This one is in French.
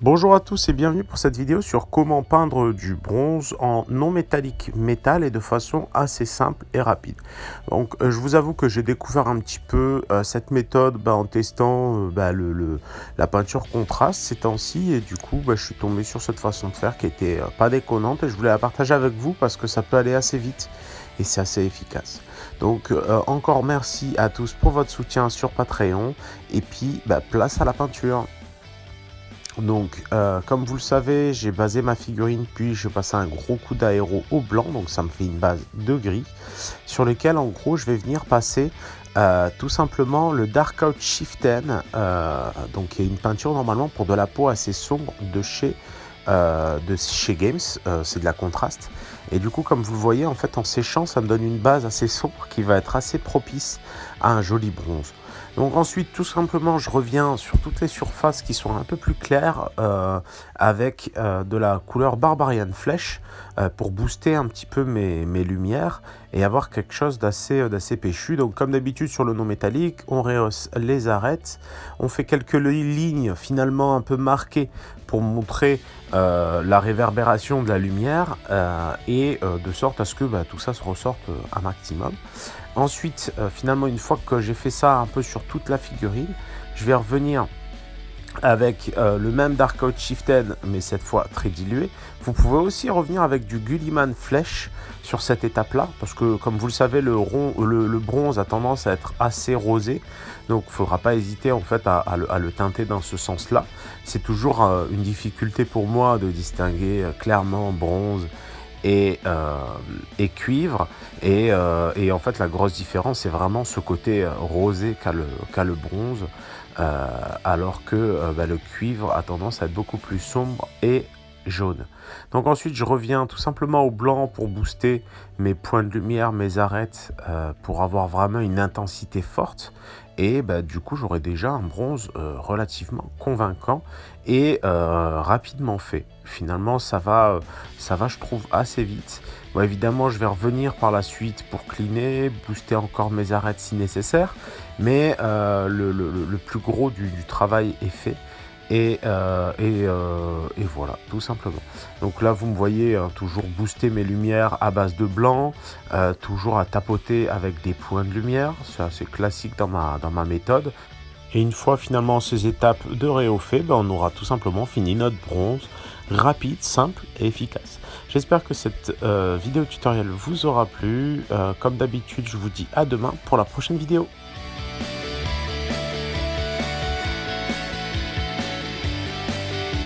Bonjour à tous et bienvenue pour cette vidéo sur comment peindre du bronze en non métallique métal et de façon assez simple et rapide. Donc je vous avoue que j'ai découvert un petit peu cette méthode en testant la peinture contraste ces temps-ci et du coup je suis tombé sur cette façon de faire qui était pas déconnante et je voulais la partager avec vous parce que ça peut aller assez vite et c'est assez efficace. Donc encore merci à tous pour votre soutien sur Patreon et puis place à la peinture. Donc, comme vous le savez, j'ai basé ma figurine, puis je passe un gros coup d'aéro au blanc, donc ça me fait une base de gris, sur lequel en gros je vais venir passer tout simplement le Dark Out Chieftain, donc qui est une peinture normalement pour de la peau assez sombre de chez Games, c'est de la contraste. Et du coup, comme vous le voyez, en fait, en séchant, ça me donne une base assez sombre qui va être assez propice à un joli bronze. Donc ensuite, tout simplement, je reviens sur toutes les surfaces qui sont un peu plus claires avec de la couleur Barbarian Flesh pour booster un petit peu mes lumières et avoir quelque chose d'assez péchu. Donc comme d'habitude sur le non métallique, on rehausse les arêtes, on fait quelques lignes finalement un peu marquées pour montrer la réverbération de la lumière et de sorte à ce que tout ça se ressorte un maximum. Ensuite, finalement, une fois que j'ai fait ça un peu sur toute la figurine, je vais revenir avec le même Dark Out Chieftain, mais cette fois très dilué. Vous pouvez aussi revenir avec du Gulliman Flesh sur cette étape-là, parce que comme vous le savez, le bronze a tendance à être assez rosé, donc il ne faudra pas hésiter en fait à le teinter dans ce sens-là. C'est toujours une difficulté pour moi de distinguer clairement bronze et cuivre et en fait la grosse différence c'est vraiment ce côté rosé qu'a le bronze alors que le cuivre a tendance à être beaucoup plus sombre et jaune. Donc ensuite je reviens tout simplement au blanc pour booster mes points de lumière, mes arêtes pour avoir vraiment une intensité forte et du coup j'aurai déjà un bronze relativement convaincant et rapidement fait. Finalement ça va je trouve assez vite. Bon, évidemment je vais revenir par la suite pour cleaner, booster encore mes arêtes si nécessaire, mais le plus gros du travail est fait. Et voilà, tout simplement. Donc là, vous me voyez toujours booster mes lumières à base de blanc, toujours à tapoter avec des points de lumière. C'est assez classique dans ma méthode. Et une fois finalement ces étapes de réhaut fait, on aura tout simplement fini notre bronze rapide, simple et efficace. J'espère que cette vidéo tutoriel vous aura plu. Comme d'habitude, je vous dis à demain pour la prochaine vidéo.